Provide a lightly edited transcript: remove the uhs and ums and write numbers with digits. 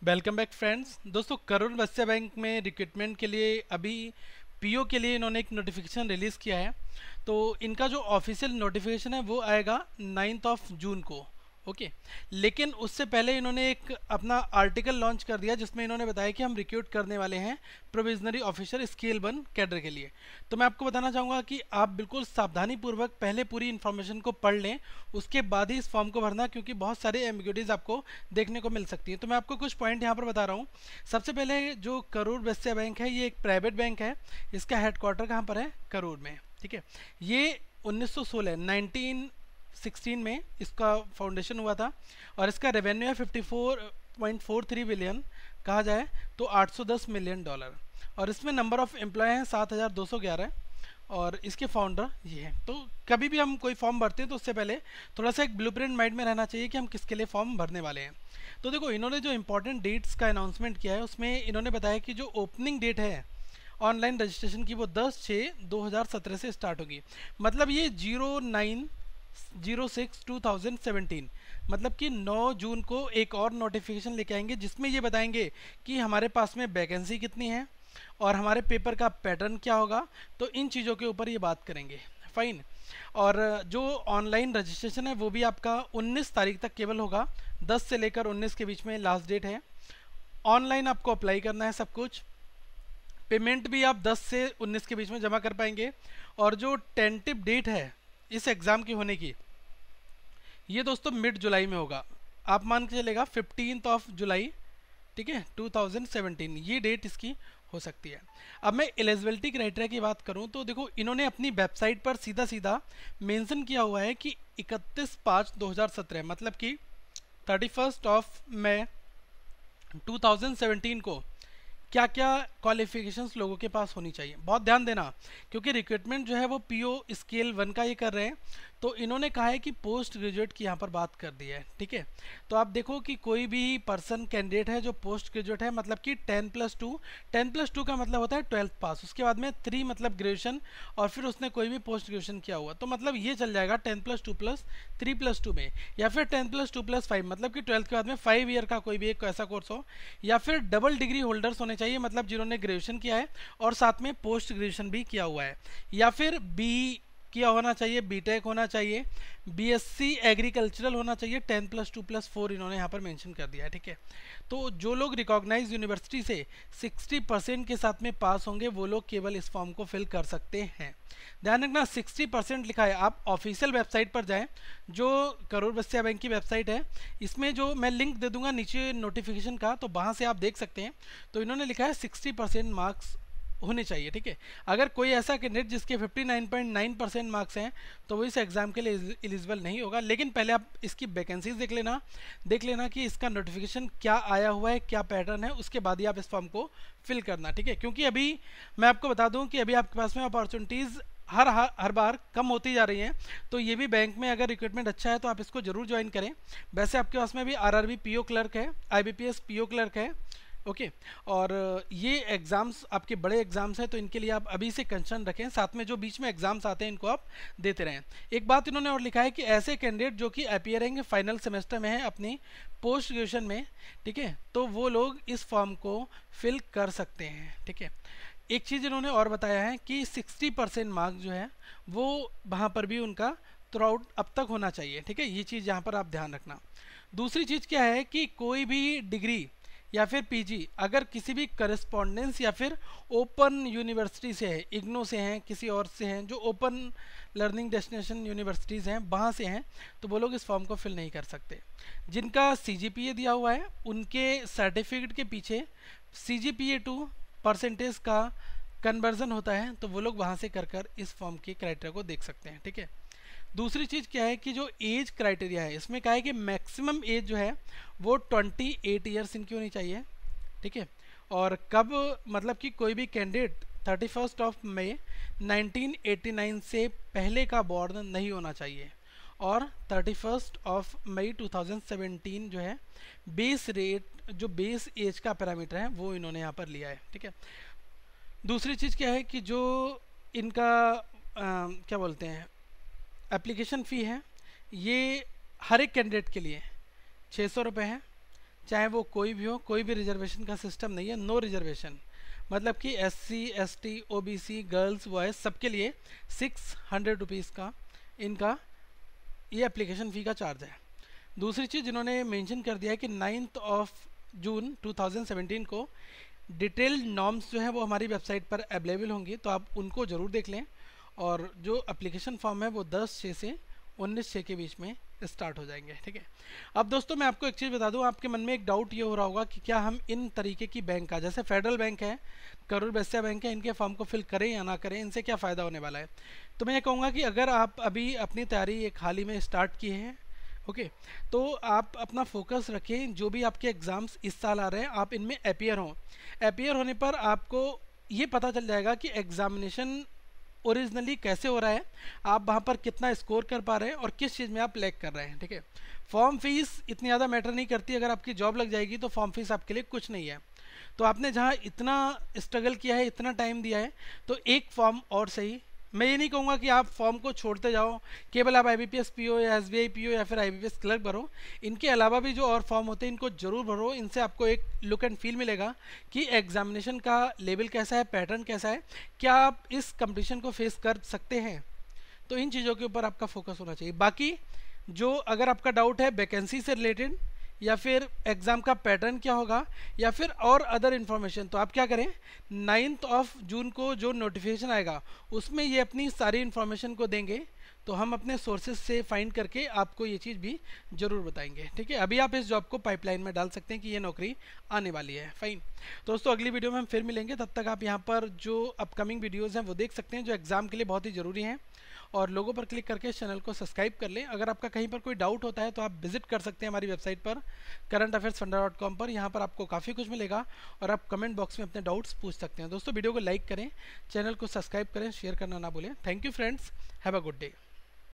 Welcome back friends. दोस्तों, Karur Vysya bank में recruitment के लिए अभी पीओ के लिए इन्होंने एक नोटिफिकेशन रिलीज़ किया है। तो इनका जो ऑफिशियल नोटिफिकेशन है वो आएगा 9 जून को। ओके, लेकिन उससे पहले इन्होंने एक अपना आर्टिकल लॉन्च कर दिया जिसमें इन्होंने बताया कि हम रिक्रूट करने वाले हैं प्रोविजनरी ऑफिसर स्केल 1 कैडर के लिए। तो मैं आपको बताना चाहूँगा कि आप बिल्कुल सावधानी पूर्वक पहले पूरी इन्फॉर्मेशन को पढ़ लें, उसके बाद ही इस फॉर्म को भरना, क्योंकि बहुत सारे एम्बिग्यूटीज आपको देखने को मिल सकती हैं। तो मैं आपको कुछ पॉइंट यहाँ पर बता रहा हूँ। सबसे पहले जो करूर वैश्य बैंक है ये एक प्राइवेट बैंक है। इसका हेडक्वार्टर कहाँ पर है? करूर में। ठीक है, ये 1916 में इसका फाउंडेशन हुआ था और इसका रेवेन्यू है 54.43 बिलियन, कहा जाए तो $810 मिलियन। और इसमें नंबर ऑफ एम्प्लॉय हैं 7211 और इसके फाउंडर ये हैं। तो कभी भी हम कोई फॉर्म भरते हैं तो उससे पहले थोड़ा सा एक ब्लूप्रिंट माइंड में रहना चाहिए कि हम किसके लिए फॉर्म भरने वाले हैं। तो देखो, इन्होंने जो इंपॉर्टेंट डेट्स का अनाउंसमेंट किया है उसमें इन्होंने बताया कि जो ओपनिंग डेट है ऑनलाइन रजिस्ट्रेशन की वो 10/6/2017 से स्टार्ट होगी। मतलब ये 09/06/2017, मतलब कि 9 जून को एक और नोटिफिकेशन लेके आएंगे जिसमें ये बताएंगे कि हमारे पास में वैकेंसी कितनी है और हमारे पेपर का पैटर्न क्या होगा। तो इन चीज़ों के ऊपर ये बात करेंगे। फाइन। और जो ऑनलाइन रजिस्ट्रेशन है वो भी आपका 19 तारीख तक केवल होगा। 10 से लेकर 19 के बीच में लास्ट डेट है। ऑनलाइन आपको अप्लाई करना है सब कुछ। पेमेंट भी आप 10 से 19 के बीच में जमा कर पाएंगे। और जो टेंटिव डेट है इस एग्ज़ाम की होने की, ये दोस्तों मिड जुलाई में होगा। आप मान के चलेगा 15 जुलाई, ठीक है, 2017 ये डेट इसकी हो सकती है। अब मैं एलिजिबिलिटी क्राइटेरिया की बात करूं तो देखो, इन्होंने अपनी वेबसाइट पर सीधा सीधा मेंशन किया हुआ है कि 31/5/2017 मतलब कि 31 मई 2017 को क्या क्या क्वालिफिकेशंस लोगों के पास होनी चाहिए। बहुत ध्यान देना, क्योंकि रिक्रूटमेंट जो है वो पीओ स्केल 1 का ये कर रहे हैं। तो इन्होंने कहा है कि पोस्ट ग्रेजुएट की यहाँ पर बात कर दी है। ठीक है, तो आप देखो कि कोई भी पर्सन कैंडिडेट है जो पोस्ट ग्रेजुएट है, मतलब कि 10+2, 10+2 का मतलब होता है 12th पास, उसके बाद में 3 मतलब ग्रेजुएशन, और फिर उसने कोई भी पोस्ट ग्रेजुएशन किया हुआ, तो मतलब ये चल जाएगा 10+2+3+2 में, या फिर 10+2+5 मतलब कि 12th के बाद में 5 ईयर का कोई भी एक ऐसा कोर्स हो, या फिर डबल डिग्री होल्डर्स होने चाहिए, मतलब जिन्होंने ग्रेजुएशन किया है और साथ में पोस्ट ग्रेजुएशन भी किया हुआ है, या फिर बी किया होना चाहिए, बीटेक होना चाहिए, बीएससी एग्रीकल्चरल होना चाहिए। 10+2+4 इन्होंने यहाँ पर मेंशन कर दिया है। ठीक है, तो जो लोग रिकॉग्नाइज यूनिवर्सिटी से 60% के साथ में पास होंगे वो लोग केवल इस फॉर्म को फिल कर सकते हैं। ध्यान रखना, 60% लिखा है। आप ऑफिशियल वेबसाइट पर जाएं, जो करूर वैश्य बैंक की वेबसाइट है, इसमें जो मैं लिंक दे दूंगा नीचे नोटिफिकेशन का, तो वहाँ से आप देख सकते हैं। तो इन्होंने लिखा है 60% मार्क्स होने चाहिए। ठीक है, अगर कोई ऐसा कैंडिडेट जिसके 59.9% मार्क्स हैं तो वो इस एग्ज़ाम के लिए एलिजिबल नहीं होगा। लेकिन पहले आप इसकी वैकेंसीज देख लेना कि इसका नोटिफिकेशन क्या आया हुआ है, क्या पैटर्न है, उसके बाद ही आप इस फॉर्म को फिल करना। ठीक है, क्योंकि अभी मैं आपको बता दूं कि अभी आपके पास में अपॉर्चुनिटीज़ हर बार कम होती जा रही हैं। तो ये भी बैंक में अगर रिक्रूटमेंट अच्छा है तो आप इसको जरूर ज्वाइन करें। वैसे आपके पास में भी आरआरबी पीओ क्लर्क है, आईबीपीएस पीओ क्लर्क है। ओके, और ये एग्ज़ाम्स आपके बड़े एग्ज़ाम्स हैं, तो इनके लिए आप अभी से कंसर्न रखें। साथ में जो बीच में एग्ज़ाम्स आते हैं इनको आप देते रहें। एक बात इन्होंने और लिखा है कि ऐसे कैंडिडेट जो कि अपीयर हैं फाइनल सेमेस्टर में हैं अपनी पोस्ट ग्रेजुएशन में, ठीक है, तो वो लोग इस फॉर्म को फिल कर सकते हैं। ठीक है, एक चीज़ इन्होंने और बताया है कि 60% मार्क्स जो है वो वहाँ पर भी उनका थ्रू आउट अब तक होना चाहिए। ठीक है, ये चीज़ यहाँ पर आप ध्यान रखना। दूसरी चीज़ क्या है कि कोई भी डिग्री या फिर पीजी अगर किसी भी करस्पॉन्डेंस या फिर ओपन यूनिवर्सिटी से है, इग्नो से हैं, किसी और से हैं, जो ओपन लर्निंग डेस्टिनेशन यूनिवर्सिटीज़ हैं वहाँ से हैं, तो वो लोग इस फॉर्म को फिल नहीं कर सकते। जिनका सीजीपीए दिया हुआ है उनके सर्टिफिकेट के पीछे CGPA2 परसेंटेज का कन्वर्जन होता है, तो वो लोग वहाँ से कर इस फॉर्म के क्राइटेरिया को देख सकते हैं। ठीक है, दूसरी चीज़ क्या है कि जो एज क्राइटेरिया है इसमें क्या है कि मैक्सिमम एज जो है वो 28 ईयर्स इनकी होनी चाहिए। ठीक है, और कब, मतलब कि कोई भी कैंडिडेट 31 मई 1989 से पहले का बॉर्न नहीं होना चाहिए, और 31 मई 2017 जो है बेस रेट, जो बेस एज का पैरामीटर है वो इन्होंने यहाँ पर लिया है। ठीक है, दूसरी चीज़ क्या है कि जो इनका क्या बोलते हैं एप्लीकेशन फ़ी है, ये हर एक कैंडिडेट के लिए 600 रुपये है। चाहे वो कोई भी हो, कोई भी रिजर्वेशन का सिस्टम नहीं है, नो रिजर्वेशन। मतलब कि SC ST OBC girls boys सबके लिए 600 रुपीज़ का इनका ये एप्लीकेशन फ़ी का चार्ज है। दूसरी चीज़ जिन्होंने मेंशन कर दिया है कि 9 जून 2017 को डिटेल्ड नॉर्म्स जो है वो हमारी वेबसाइट पर अवेलेबल होंगी, तो आप उनको ज़रूर देख लें। और जो एप्लीकेशन फॉर्म है वो 10/6 से 19/6 के बीच में स्टार्ट हो जाएंगे, ठीक है। अब दोस्तों मैं आपको एक चीज़ बता दूं, आपके मन में एक डाउट ये हो रहा होगा कि क्या हम इन तरीके की बैंक का, जैसे फेडरल बैंक है, करूर वैश्य बैंक है, इनके फॉर्म को फिल करें या ना करें, इनसे क्या फ़ायदा होने वाला है। तो मैं ये कहूँगा कि अगर आप अभी अपनी तैयारी एक हाल ही में स्टार्ट की है, ओके, तो आप अपना फोकस रखें, जो भी आपके एग्ज़ाम्स इस साल आ रहे हैं आप इनमें अपीयर हों। अपीयर होने पर आपको ये पता चल जाएगा कि एग्ज़ामिनेशन ओरिजिनली कैसे हो रहा है, आप वहाँ पर कितना स्कोर कर पा रहे हैं और किस चीज़ में आप लैग कर रहे हैं, ठीक है। फॉर्म फीस इतनी ज़्यादा मैटर नहीं करती, अगर आपकी जॉब लग जाएगी तो फॉर्म फीस आपके लिए कुछ नहीं है। तो आपने जहाँ इतना स्ट्रगल किया है, इतना टाइम दिया है, तो एक फॉर्म और सही, मैं ये नहीं कहूँगा कि आप फॉर्म को छोड़ते जाओ, केवल आप IBPS PO या SBI PO या फिर IBPS क्लर्क भरो। इनके अलावा भी जो और फॉर्म होते हैं इनको ज़रूर भरो, इनसे आपको एक लुक एंड फील मिलेगा कि एग्जामिनेशन का लेवल कैसा है, पैटर्न कैसा है, क्या आप इस कंपटीशन को फेस कर सकते हैं। तो इन चीज़ों के ऊपर आपका फोकस होना चाहिए। बाकी जो अगर आपका डाउट है वैकेंसी से रिलेटेड या फिर एग्ज़ाम का पैटर्न क्या होगा या फिर और अदर इन्फॉर्मेशन, तो आप क्या करें, 9 जून को जो नोटिफिकेशन आएगा उसमें ये अपनी सारी इन्फॉर्मेशन को देंगे, तो हम अपने सोर्सेज से फाइंड करके आपको ये चीज़ भी ज़रूर बताएंगे, ठीक है। अभी आप इस जॉब को पाइपलाइन में डाल सकते हैं कि ये नौकरी आने वाली है, फाइन। तो दोस्तों अगली वीडियो में हम फिर मिलेंगे, तब तक आप यहाँ पर जो अपकमिंग वीडियोज़ हैं वो देख सकते हैं, जो एग्ज़ाम के लिए बहुत ही ज़रूरी हैं। और लोगों पर क्लिक करके इस चैनल को सब्सक्राइब कर लें। अगर आपका कहीं पर कोई डाउट होता है तो आप विजिट कर सकते हैं हमारी वेबसाइट पर currentaffairsfunda.com पर, यहाँ पर आपको काफ़ी कुछ मिलेगा और आप कमेंट बॉक्स में अपने डाउट्स पूछ सकते हैं। दोस्तों वीडियो को लाइक करें, चैनल को सब्सक्राइब करें, शेयर करना ना भूलें। Thank you friends, have a good day.